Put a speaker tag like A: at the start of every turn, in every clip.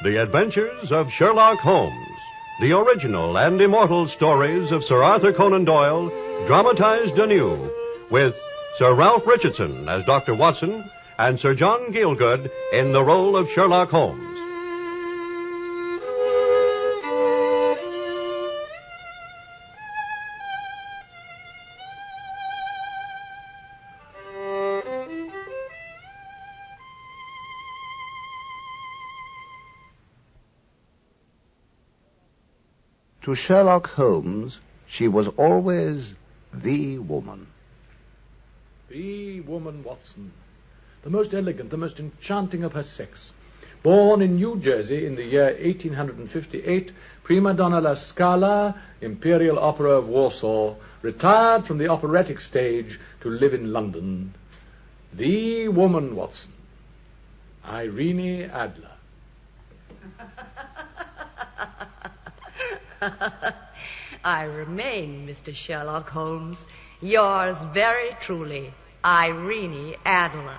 A: The Adventures of Sherlock Holmes. The original and immortal stories of Sir Arthur Conan Doyle, dramatized anew, with Sir Ralph Richardson as Dr. Watson and Sir John Gielgud in the role of Sherlock Holmes.
B: To Sherlock Holmes, she was always the woman.
C: The woman, Watson. The most elegant, the most enchanting of her sex. Born in New Jersey in the year 1858, prima donna La Scala, Imperial Opera of Warsaw, retired from the operatic stage to live in London. The woman, Watson. Irene Adler.
D: I remain, Mr. Sherlock Holmes, yours very truly, Irene Adler.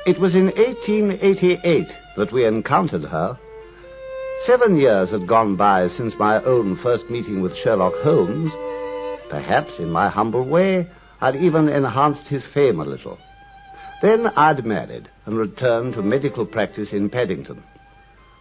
B: It was in 1888 that we encountered her. 7 years had gone by since my own first meeting with Sherlock Holmes. Perhaps, in my humble way, I'd even enhanced his fame a little. Then I'd married and returned to medical practice in Paddington.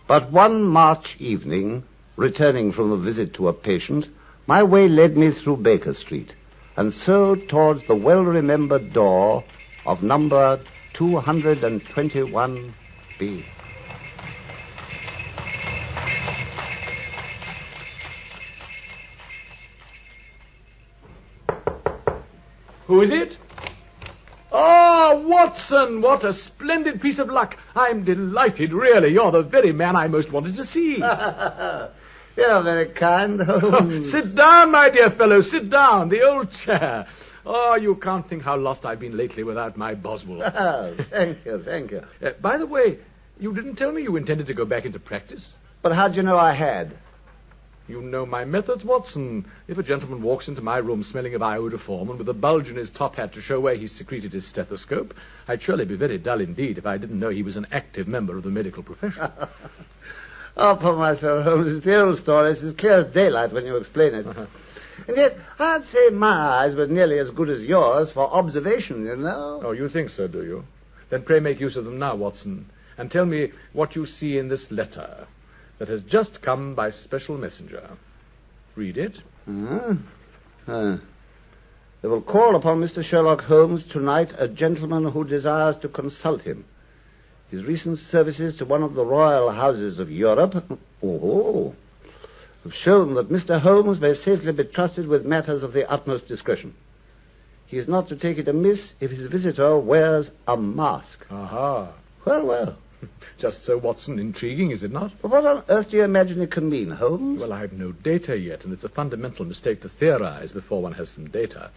B: But one March evening, returning from a visit to a patient, my way led me through Baker Street, and so towards the well-remembered door of number 221B.
C: Who is it? Oh, Watson, what a splendid piece of luck. I'm delighted, really. You're the very man I most wanted to see.
B: You're very kind, Holmes.
C: Sit down, my dear fellow, sit down. The old chair. Oh, you can't think how lost I've been lately without my Boswell.
B: Thank you, thank you.
C: By the way, you didn't tell me you intended to go back into practice.
B: But how'd you know I had?
C: You know my methods, Watson. If a gentleman walks into my room smelling of iodoform and with a bulge in his top hat to show where he's secreted his stethoscope, I'd surely be very dull indeed if I didn't know he was an active member of the medical profession.
B: Oh, poor myself, Holmes, it's the old story. It's as clear as daylight when you explain it. And yet, I'd say my eyes were nearly as good as yours for observation, you know.
C: Oh, you think so, do you? Then pray make use of them now, Watson, and tell me what you see in this letter that has just come by special messenger. Read it.
B: They will call upon Mr. Sherlock Holmes tonight, a gentleman who desires to consult him. His recent services to one of the royal houses of Europe have shown that Mr. Holmes may safely be trusted with matters of the utmost discretion. He is not to take it amiss if his visitor wears a mask.
C: Aha.
B: Well, well.
C: Just so, Watson. Intriguing, is it not?
B: But what on earth do you imagine it can mean, Holmes?
C: Well, I've no data yet, and it's a fundamental mistake to theorize before one has some data.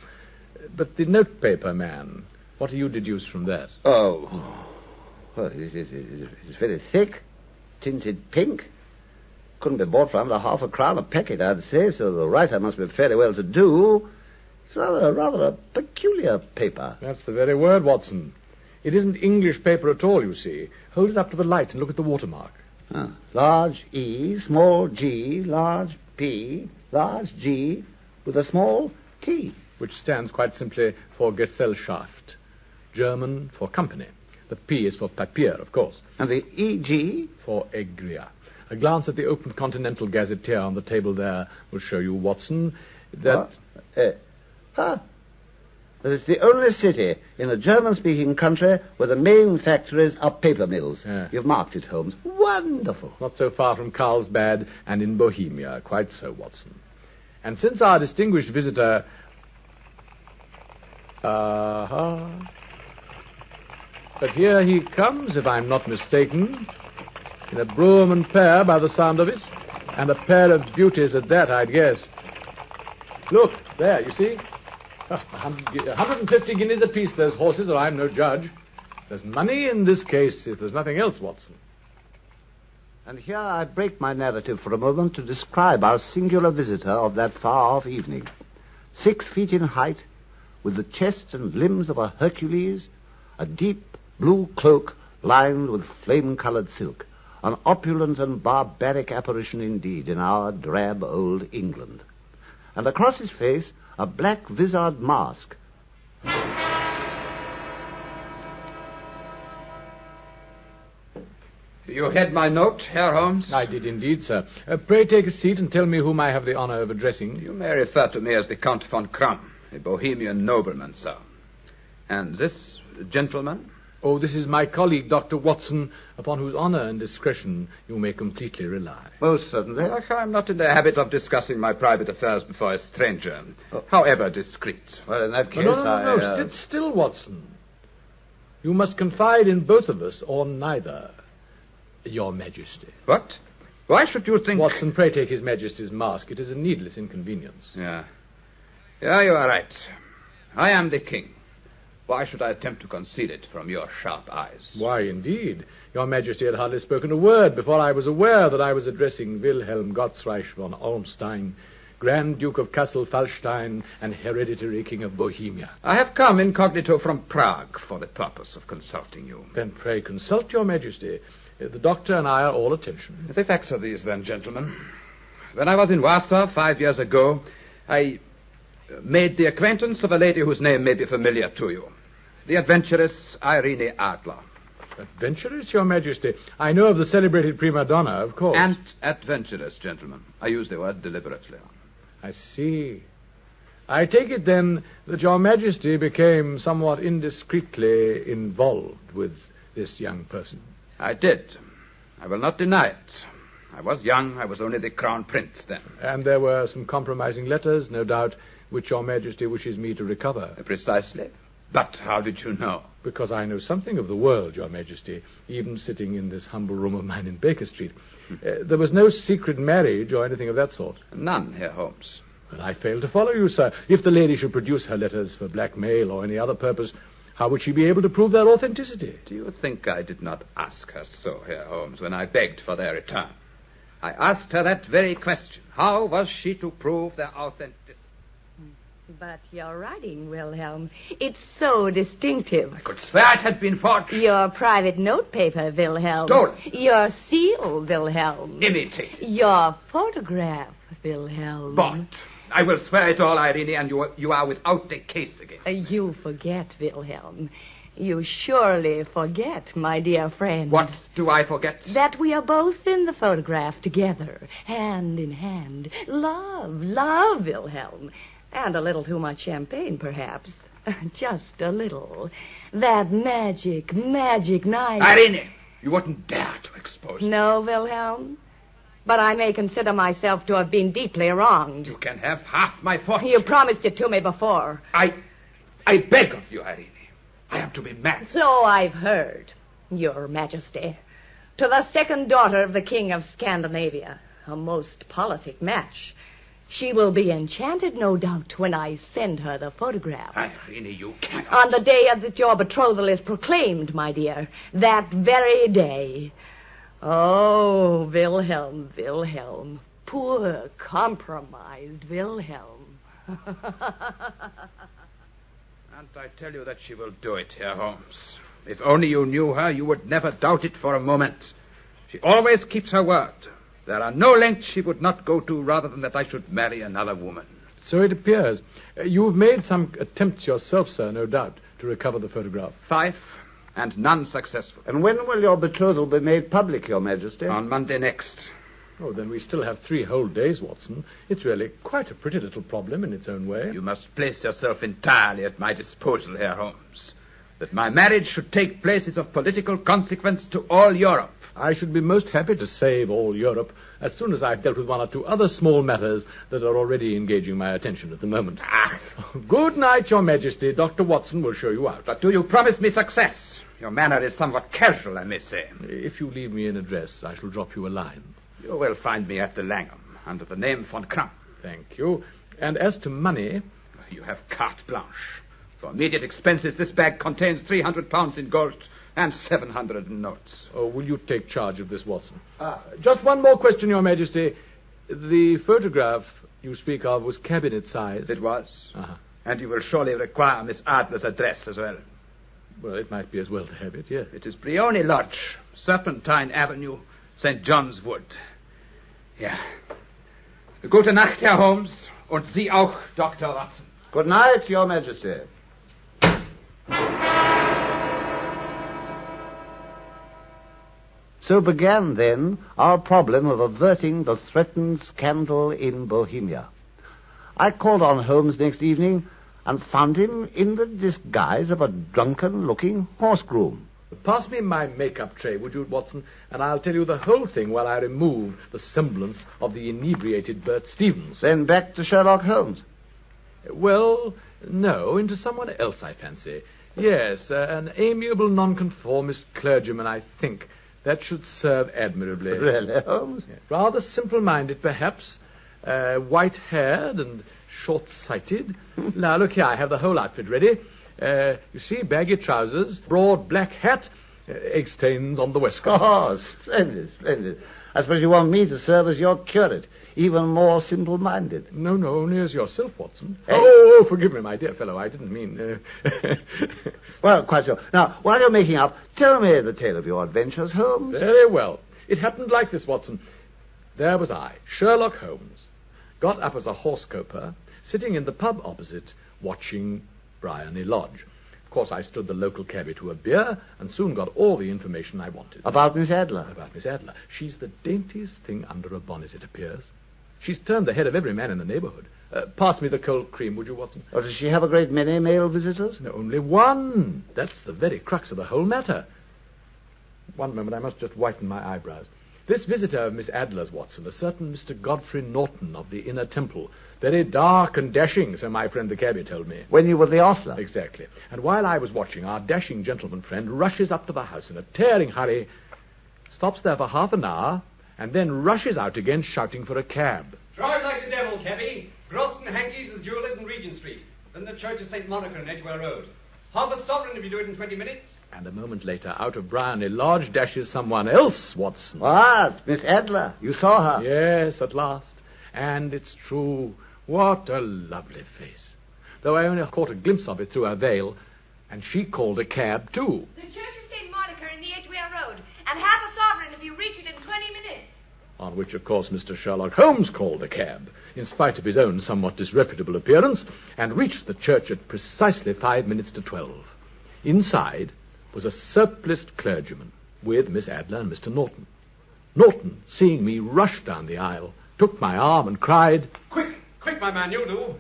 C: But the notepaper man, what do you deduce from that?
B: Oh, well, it's very thick, tinted pink. Couldn't be bought for under £0.50 a packet, I'd say, so the writer must be fairly well to do. It's rather a peculiar paper.
C: That's the very word, Watson. It isn't English paper at all, you see. Hold it up to the light and look at the watermark.
B: Large E, small g, large P, large G, with a small T.
C: Which stands quite simply for Gesellschaft. German for company. The P is for Papier, of course.
B: And the EG?
C: For Egria. A glance at the open Continental Gazetteer on the table there will show you, Watson, that...
B: That it's the only city in a German-speaking country where the main factories are paper mills.
C: Yeah.
B: You've marked it, Holmes. Wonderful.
C: Not so far from Carlsbad and in Bohemia. Quite so, Watson. And since our distinguished visitor... But here he comes, if I'm not mistaken, in a brougham and pair by the sound of it, and a pair of beauties at that, I'd guess. Look, there, you see? 150 guineas apiece, those horses, or I'm no judge. There's money in this case, if there's nothing else, Watson.
B: And here I break my narrative for a moment to describe our singular visitor of that far-off evening. 6 feet in height, with the chest and limbs of a Hercules, a deep blue cloak lined with flame-colored silk, an opulent and barbaric apparition indeed in our drab old England. And across his face, a black vizard mask.
E: You had my note, Herr Holmes?
C: I did indeed, sir. Pray take a seat and tell me whom I have the honor of addressing.
E: You may refer to me as the Count von Kram, a Bohemian nobleman, sir. And this gentleman?
C: Oh, this is my colleague, Dr. Watson, upon whose honor and discretion you may completely rely.
B: Most certainly.
E: I'm not in the habit of discussing my private affairs before a stranger, however discreet.
B: Well, in that case,
C: No, sit still, Watson. You must confide in both of us, or neither, Your Majesty.
E: What? Why should you think...
C: Watson, pray take His Majesty's mask. It is a needless inconvenience.
E: Yeah, you are right. I am the king. Why should I attempt to conceal it from your sharp eyes?
C: Why, indeed. Your Majesty had hardly spoken a word before I was aware that I was addressing Wilhelm Gottsreich von Olmstein, Grand Duke of Kassel-Fallstein and hereditary King of Bohemia.
E: I have come incognito from Prague for the purpose of consulting you.
C: Then pray consult Your Majesty. The doctor and I are all attention.
E: The facts are these, then, gentlemen. When I was in Warsaw 5 years ago, I made the acquaintance of a lady whose name may be familiar to you. The adventuress Irene Adler.
C: Adventurous, Your Majesty? I know of the celebrated prima donna, of course.
E: And adventurous, gentlemen. I use the word deliberately.
C: I see. I take it, then, that Your Majesty became somewhat indiscreetly involved with this young person.
E: I did. I will not deny it. I was young. I was only the crown prince then.
C: And there were some compromising letters, no doubt, which Your Majesty wishes me to recover.
E: Precisely. But how did you know?
C: Because I know something of the world, Your Majesty, even sitting in this humble room of mine in Baker Street. There was no secret marriage or anything of that sort.
E: None, Herr Holmes.
C: Well, I fail to follow you, sir. If the lady should produce her letters for blackmail or any other purpose, how would she be able to prove their authenticity?
E: Do you think I did not ask her so, Herr Holmes, when I begged for their return? I asked her that very question. How was she to prove their authenticity?
D: But your writing, Wilhelm, it's so distinctive.
E: I could swear it had been forged.
D: Your private notepaper, Wilhelm.
E: Stolen.
D: Your seal, Wilhelm.
E: Imitated.
D: Your photograph, Wilhelm.
E: Bought. I will swear it all, Irene, and you are without a case against.
D: You forget, Wilhelm. You surely forget, my dear friend.
E: What do I forget?
D: That we are both in the photograph together, hand in hand. Love, Wilhelm. And a little too much champagne, perhaps. Just a little. That magic night.
E: Irene, you wouldn't dare to expose me.
D: No, Wilhelm. But I may consider myself to have been deeply wronged.
E: You can have half my fortune.
D: You promised it to me before.
E: I beg of you, Irene. I am to be married.
D: So I've heard, Your Majesty. To the second daughter of the King of Scandinavia. A most politic match. She will be enchanted, no doubt, when I send her the photograph.
E: Irene, you cannot.
D: On the day that your betrothal is proclaimed, my dear. That very day. Oh, Wilhelm. Poor, compromised Wilhelm.
E: And I tell you that she will do it, Herr Holmes. If only you knew her, you would never doubt it for a moment. She always keeps her word. There are no lengths she would not go to rather than that I should marry another woman.
C: So it appears. You've made some attempts yourself, sir, no doubt, to recover the photograph.
E: 5, and none successful.
B: And when will your betrothal be made public, Your Majesty?
E: On Monday next.
C: Oh, then we still have 3 whole days, Watson. It's really quite a pretty little problem in its own way.
E: You must place yourself entirely at my disposal, Herr Holmes. That my marriage should take place is of political consequence to all Europe.
C: I should be most happy to save all Europe as soon as I've dealt with 1 or 2 other small matters that are already engaging my attention at the moment. Good night, Your Majesty. Dr. Watson will show you out.
E: But do you promise me success? Your manner is somewhat casual, I may say.
C: If you leave me an address, I shall drop you a line.
E: You will find me at the Langham, under the name von Kram.
C: Thank you. And as to money...
E: You have carte blanche. For immediate expenses, this bag contains £300 in gold, and 700 notes.
C: Oh, will you take charge of this, Watson? Just one more question, Your Majesty. The photograph you speak of was cabinet size.
E: It was.
C: Uh-huh.
E: And you will surely require Miss Adler's address as well.
C: Well, it might be as well to have it, yes.
E: It is Brioni Lodge, Serpentine Avenue, St. John's Wood. Ja. Gute Nacht, Herr Holmes. Und Sie auch, Dr. Watson.
B: Good night, Your Majesty. So began, then, our problem of averting the threatened scandal in Bohemia. I called on Holmes next evening and found him in the disguise of a drunken-looking horse-groom.
C: Pass me my makeup tray, would you, Watson, and I'll tell you the whole thing while I remove the semblance of the inebriated Bert Stevens.
B: Then back to Sherlock Holmes.
C: Well, no, into someone else, I fancy. Yes, an amiable nonconformist clergyman, I think. That should serve admirably.
B: Really, Holmes?
C: Yeah. Rather simple-minded, perhaps. White-haired and short-sighted. Now, look here, I have the whole outfit ready. You see, baggy trousers, broad black hat, egg stains on the waistcoat.
B: Oh, splendid, splendid. I suppose you want me to serve as your curate, even more simple-minded.
C: No, only as yourself, Watson.
B: Eh?
C: Oh, forgive me, my dear fellow, I didn't mean...
B: Well, quite so. Now, while you're making up, tell me the tale of your adventures, Holmes.
C: Very well. It happened like this, Watson. There was I, Sherlock Holmes, got up as a horse-coper, sitting in the pub opposite, watching Briony Lodge. Of course, I stood the local cabby to a beer and soon got all the information I wanted.
B: About Miss Adler?
C: About Miss Adler. She's the daintiest thing under a bonnet, it appears. She's turned the head of every man in the neighborhood. Pass me the cold cream, would you, Watson?
B: Or does she have a great many male visitors?
C: No, only one. That's the very crux of the whole matter. One moment, I must just whiten my eyebrows. This visitor of Miss Adler's, Watson, a certain Mr. Godfrey Norton of the Inner Temple. Very dark and dashing, so my friend the cabby told me.
B: When you were the ostler?
C: Exactly. And while I was watching, our dashing gentleman friend rushes up to the house in a tearing hurry, stops there for half an hour, and then rushes out again shouting for a cab.
F: Drive like the devil, cabby. Gross and Hankey's and the jewellers in Regent Street. Then the church of St. Monica in Edgware Road. Half a sovereign if you do it in 20 minutes.
C: And a moment later, out of Briony Lodge dashes someone else, Watson.
B: What? Miss Adler. You saw her?
C: Yes, at last. And it's true. What a lovely face. Though I only caught a glimpse of it through her veil, and she called a cab, too.
G: The Church of St. Monica in the Edgware Road, and half a sovereign if you reach it in 20 minutes.
C: On which, of course, Mr. Sherlock Holmes called a cab, in spite of his own somewhat disreputable appearance, and reached the church at precisely 5 minutes to 12. Inside was a surpliced clergyman with Miss Adler and Mr. Norton. Norton, seeing me rush down the aisle, took my arm and cried,
F: Quick, my man, you'll do.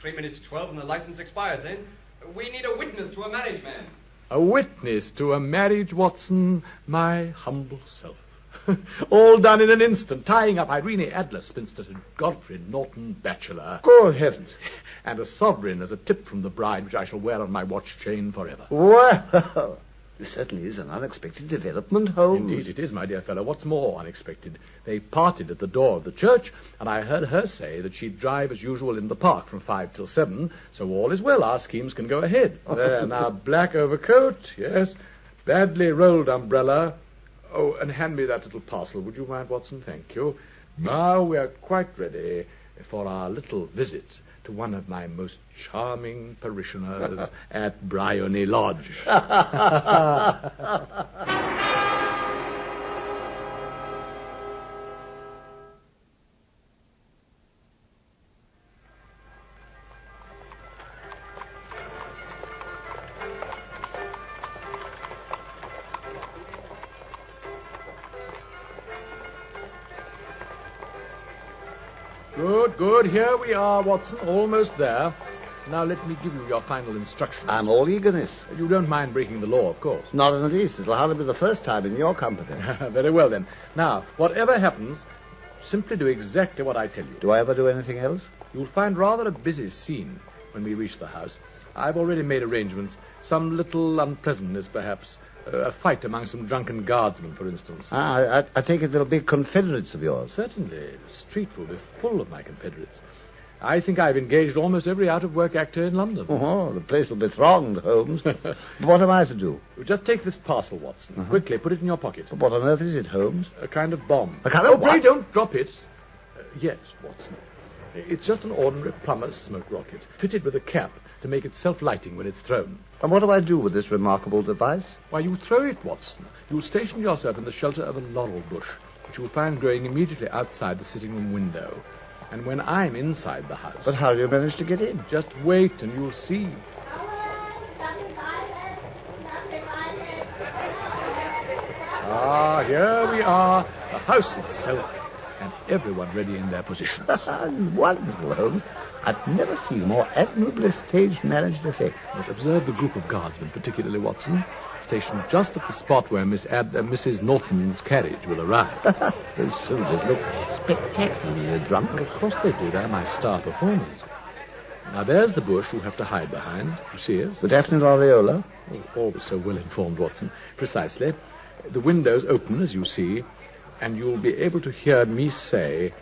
F: 3 minutes to 12 and the license expires then. We need a witness to a marriage, man.
C: A witness to a marriage, Watson, my humble self. All done in an instant, tying up Irene Adler, spinster, to Godfrey Norton, bachelor.
B: Good heavens.
C: And a sovereign as a tip from the bride, which I shall wear on my watch chain forever.
B: Well, this certainly is an unexpected development, Holmes.
C: Indeed it is, my dear fellow. What's more unexpected? They parted at the door of the church, and I heard her say that she'd drive as usual in the park from 5 till 7, so all is well. Our schemes can go ahead. There, now, black overcoat, yes, badly rolled umbrella. Oh, and hand me that little parcel, would you mind, Watson? Thank you. Now we are quite ready for our little visit to one of my most charming parishioners at Briony Lodge. Good. Here we are, Watson. Almost there. Now let me give you your final instructions.
B: I'm all eagerness.
C: You don't mind breaking the law, of course.
B: Not in the least. It'll hardly be the first time in your company.
C: Very well, then. Now, whatever happens, simply do exactly what I tell you.
B: Do I ever do anything else?
C: You'll find rather a busy scene when we reach the house. I've already made arrangements. Some little unpleasantness, perhaps. A fight among some drunken guardsmen, for instance.
B: I take it they'll be confederates of yours.
C: Certainly. The street will be full of my confederates. I think I've engaged almost every out-of-work actor in London.
B: Oh, the place will be thronged, Holmes. But what am I to do?
C: Just take this parcel, Watson. Quickly, put it in your pocket.
B: But what on earth is it, Holmes?
C: A kind of bomb.
B: A kind of
C: pray
B: what?
C: don't drop it. Yet, Watson. It's just an ordinary plumber's smoke rocket, fitted with a cap to make it self-lighting when it's thrown.
B: And what do I do with this remarkable device?
C: Why, you throw it, Watson. You'll station yourself in the shelter of a laurel bush, which you'll find growing immediately outside the sitting-room window. And when I'm inside the house...
B: But how do you manage to get in?
C: Just wait and you'll see. Ah, here we are. The house itself. And everyone ready in their positions.
B: Wonderful, Holmes. I've never seen more admirably staged-managed effect.
C: Let's observe the group of guardsmen, particularly Watson, stationed just at the spot where Mrs. Norton's carriage will arrive.
B: Those soldiers look spectacularly drunk.
C: Well, of course they do. They're my star performers. Now, there's the bush you have to hide behind. You see it?
B: The definite aureola?
C: Oh, always so well-informed, Watson. Precisely. The window's open, as you see, and you'll be able to hear me say,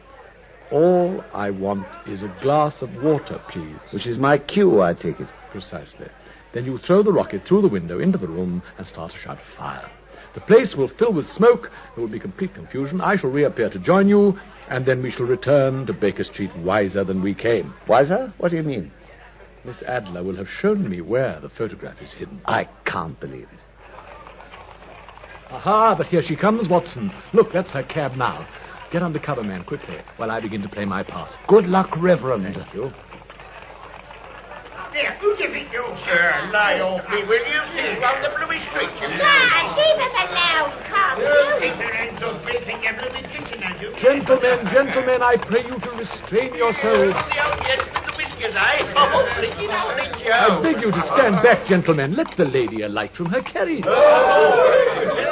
C: "All I want is a glass of water, please."
B: Which is my cue, I take it.
C: Precisely. Then you throw the rocket through the window into the room and start a shout of fire. The place will fill with smoke. There will be complete confusion. I shall reappear to join you, and then we shall return to Baker Street wiser than we came.
B: Wiser? What do you mean?
C: Miss Adler will have shown me where the photograph is hidden.
B: I can't believe it.
C: Aha, but here she comes, Watson. Look, that's her cab now. Get under cover, man, quickly, while I begin to play my part.
B: Good luck, Reverend.
C: Thank you.
H: There, who do you think you, sir? Lie off me, will you? This is round the blooming street, you know.
G: Ah, leave him alone, can't
H: You
G: you?
H: keep your hands off me, think your blooming kitchen, as you.
C: Gentlemen, I pray you to restrain yourselves.
H: On the old gent with the whiskers, eh? Oh, blinking holy Joe.
C: I beg you to stand back, gentlemen. Let the lady alight from her carriage.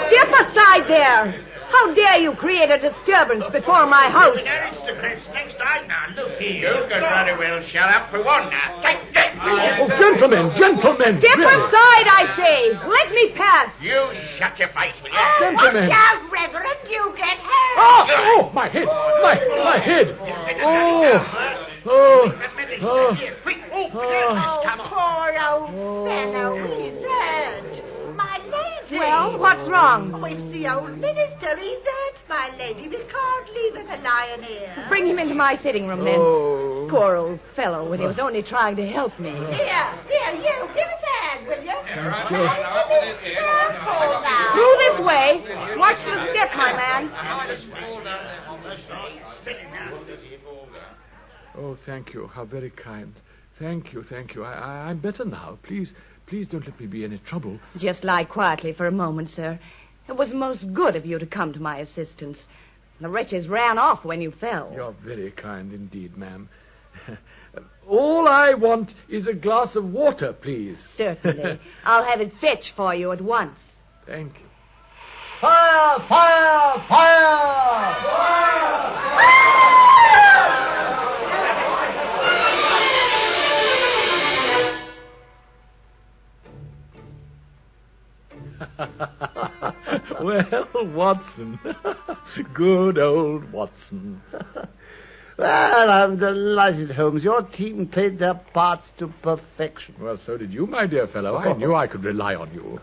D: Step aside there! How dare you create a disturbance before my house?
H: With aristocrats next time, now, look here. You can very well shut up for one, now. Take that.
C: Oh, gentlemen!
D: Step
C: really.
D: aside, I say! Let me pass!
H: You shut your face, will you?
C: Gentlemen!
G: Watch out, Reverend, you get hurt.
C: Oh, my head! My head! Oh!
H: Quick,
G: Oh, poor old fellow, he's hurt. My lady.
D: Well, what's wrong?
G: Oh, it's the old minister. He's hurt, my lady. We can't leave him lying here.
D: Bring him into my sitting room, then.
C: Oh.
D: Poor old fellow, when he was only trying to help me.
G: Here, you. Give us a hand, will you?
D: Through this way. Watch the step, my man.
C: Oh, thank you. How very kind. Thank you. I'm better now. Please don't let me be any trouble.
D: Just lie quietly for a moment, sir. It was most good of you to come to my assistance. The wretches ran off when you fell.
C: You're very kind indeed, ma'am. All I want is a glass of water, please.
D: Certainly. I'll have it fetched for you at once.
C: Thank you.
B: Fire! Fire! Fire!
C: Well, Watson. Good old Watson.
B: Well, I'm delighted, Holmes. Your team played their parts to perfection.
C: Well, so did you, my dear fellow. I knew I could rely on you.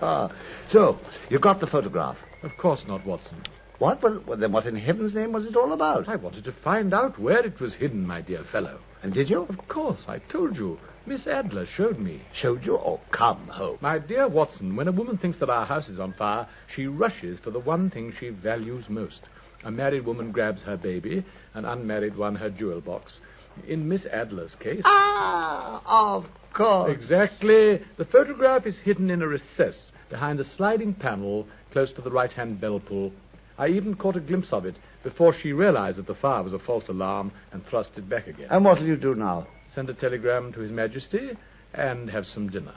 B: So, you got the photograph.
C: Of course not, Watson.
B: What? Well, then what in heaven's name was it all about?
C: I wanted to find out where it was hidden, my dear fellow.
B: And did you?
C: Of course, I told you. Miss Adler showed me.
B: Showed you? Oh, come, Holmes.
C: My dear Watson, when a woman thinks that our house is on fire, she rushes for the one thing she values most. A married woman grabs her baby, an unmarried one her jewel box. In Miss Adler's case...
B: Ah, of course.
C: Exactly. The photograph is hidden in a recess behind a sliding panel close to the right-hand bell pull. I even caught a glimpse of it before she realized that the fire was a false alarm and thrust it back again.
B: And what'll you do now?
C: Send a telegram to His Majesty and have some dinner.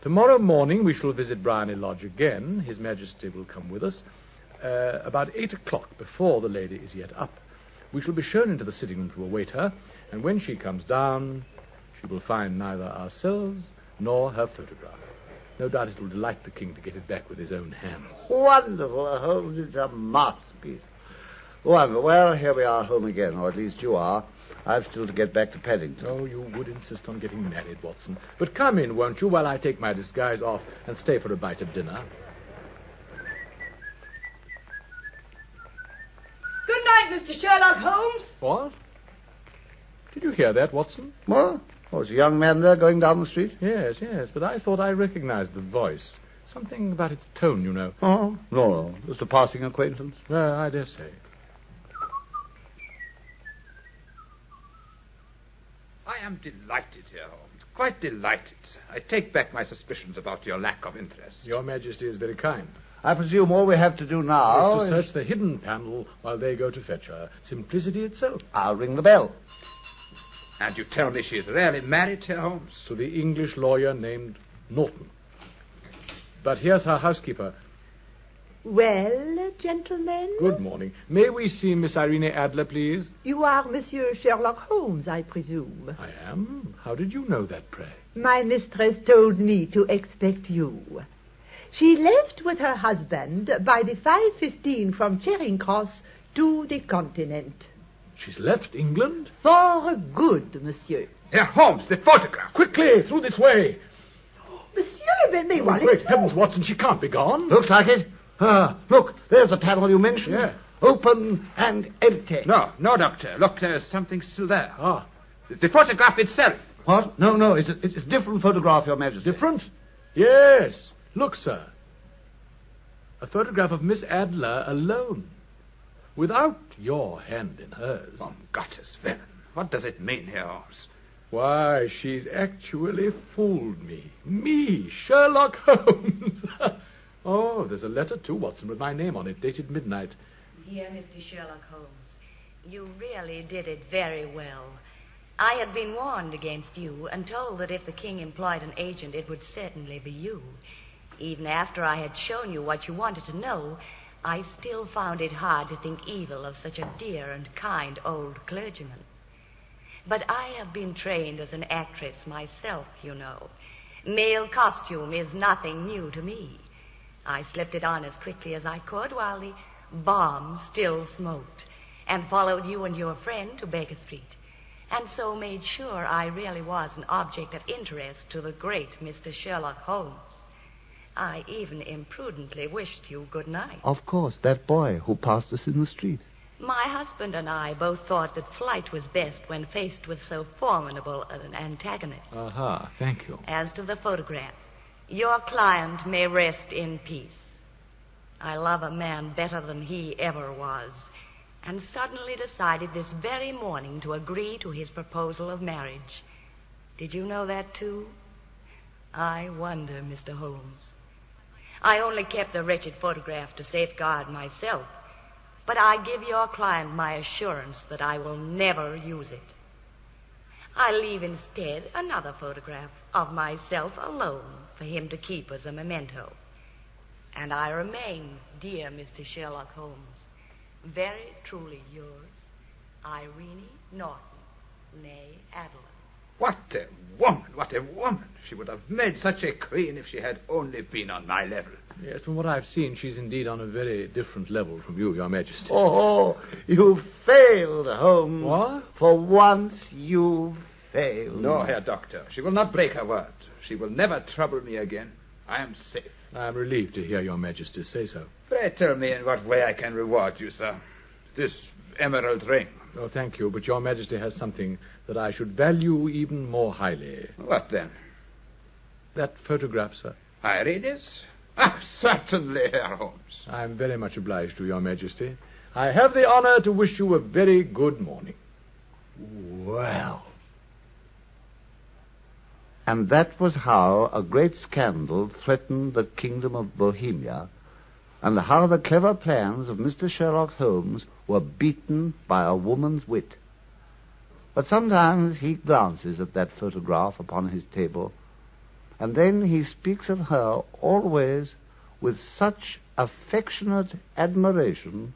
C: Tomorrow morning we shall visit Bryony Lodge again. His Majesty will come with us. About 8 o'clock, before the lady is yet up. We shall be shown into the sitting room to await her, and when she comes down, she will find neither ourselves nor her photograph. No doubt it will delight the king to get it back with his own hands.
B: Wonderful, Holmes. It's a masterpiece. Wonderful. Well, here we are home again, or at least you are. I've still to get back to Paddington.
C: Oh, you would insist on getting married, Watson. But come in, won't you, while I take my disguise off and stay for a bite of dinner?
D: Good night, Mr. Sherlock Holmes.
C: What? Did you hear that, Watson?
B: What? Oh, was a young man there going down the street?
C: Yes, but I thought I recognized the voice. Something about its tone, you know.
B: Oh, no. Just a passing acquaintance.
C: I dare say.
E: I am delighted here, Holmes. Quite delighted. I take back my suspicions about your lack of interest.
C: Your Majesty is very kind.
B: I presume all we have to do now
C: is to search the hidden panel while they go to fetch her. Simplicity itself.
B: I'll ring the bell.
E: And you tell me she is really married here, Holmes?
C: To the English lawyer named Norton. But here's her housekeeper.
I: Well, gentlemen?
C: Good morning. May we see Miss Irene Adler, please?
I: You are Monsieur Sherlock Holmes, I presume.
C: I am. How did you know that, pray?
I: My mistress told me to expect you. She left with her husband by the 5:15 from Charing Cross to the continent.
C: She's left England?
I: For good, monsieur.
E: Here, Holmes, the photograph.
C: Quickly, through this way.
I: Monsieur, but me
C: Oh, great heavens, Watson, she can't be gone.
B: Looks like it. Look, there's the panel you mentioned.
C: Yeah.
B: Open and empty.
E: No, Doctor. Look, there's something still there.
C: Ah.
E: The photograph itself.
B: What? No, it's a different photograph, Your Majesty.
C: Different? Yes. Look, sir. A photograph of Miss Adler alone. Without your hand in hers.
E: Oh, Gottes Willen. What does it mean here, Holmes?
C: Why, she's actually fooled me. Me, Sherlock Holmes. Oh, there's a letter too, Watson, with my name on it, dated midnight.
D: Dear Mr. Sherlock Holmes, you really did it very well. I had been warned against you and told that if the king employed an agent, it would certainly be you. Even after I had shown you what you wanted to know, I still found it hard to think evil of such a dear and kind old clergyman. But I have been trained as an actress myself, you know. Male costume is nothing new to me. I slipped it on as quickly as I could while the bomb still smoked, and followed you and your friend to Baker Street, and so made sure I really was an object of interest to the great Mr. Sherlock Holmes. I even imprudently wished you good night.
B: Of course, that boy who passed us in the street.
D: My husband and I both thought that flight was best when faced with so formidable an antagonist.
C: Aha, thank you.
D: As to the photograph, your client may rest in peace. I love a man better than he ever was, and suddenly decided this very morning to agree to his proposal of marriage. Did you know that, too? I wonder, Mr. Holmes. I only kept the wretched photograph to safeguard myself, but I give your client my assurance that I will never use it. I leave instead another photograph of myself alone for him to keep as a memento. And I remain, dear Mr. Sherlock Holmes, very truly yours, Irene Norton, née Adler.
E: What a woman, what a woman. She would have made such a queen if she had only been on my level.
C: Yes, from what I've seen, she's indeed on a very different level from you, Your Majesty.
B: Oh, you failed, Holmes.
C: What?
B: For once, you failed.
E: No, Herr Doctor. She will not break her word. She will never trouble me again. I am safe.
C: I'm relieved to hear Your Majesty say so.
E: Pray tell me in what way I can reward you, sir. This emerald ring.
C: Oh, thank you, but Your Majesty has something that I should value even more highly.
E: What then?
C: That photograph, sir.
E: Irene's? Ah, certainly, Herr Holmes.
C: I'm very much obliged to Your Majesty. I have the honor to wish you a very good morning.
B: Well. And that was how a great scandal threatened the kingdom of Bohemia, and how the clever plans of Mr. Sherlock Holmes were beaten by a woman's wit. But sometimes he glances at that photograph upon his table, and then he speaks of her always with such affectionate admiration.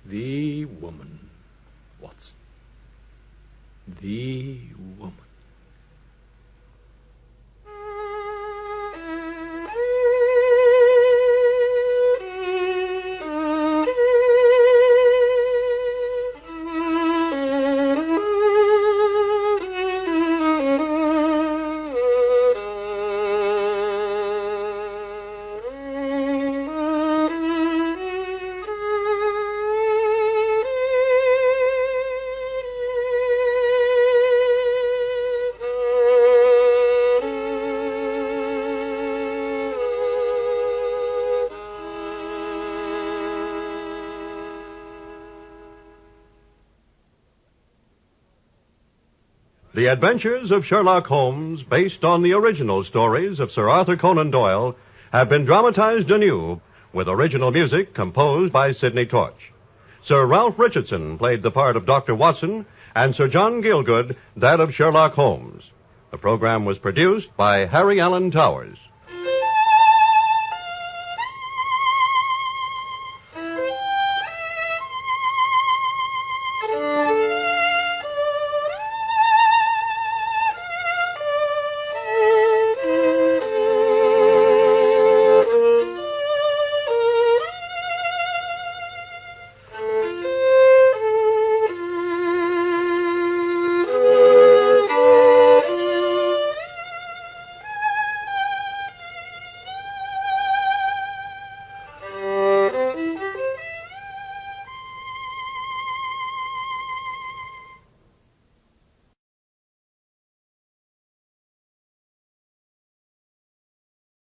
C: The woman, Watson. The woman.
A: The Adventures of Sherlock Holmes, based on the original stories of Sir Arthur Conan Doyle, have been dramatized anew with original music composed by Sidney Torch. Sir Ralph Richardson played the part of Dr. Watson, and Sir John Gielgud that of Sherlock Holmes. The program was produced by Harry Allen Towers.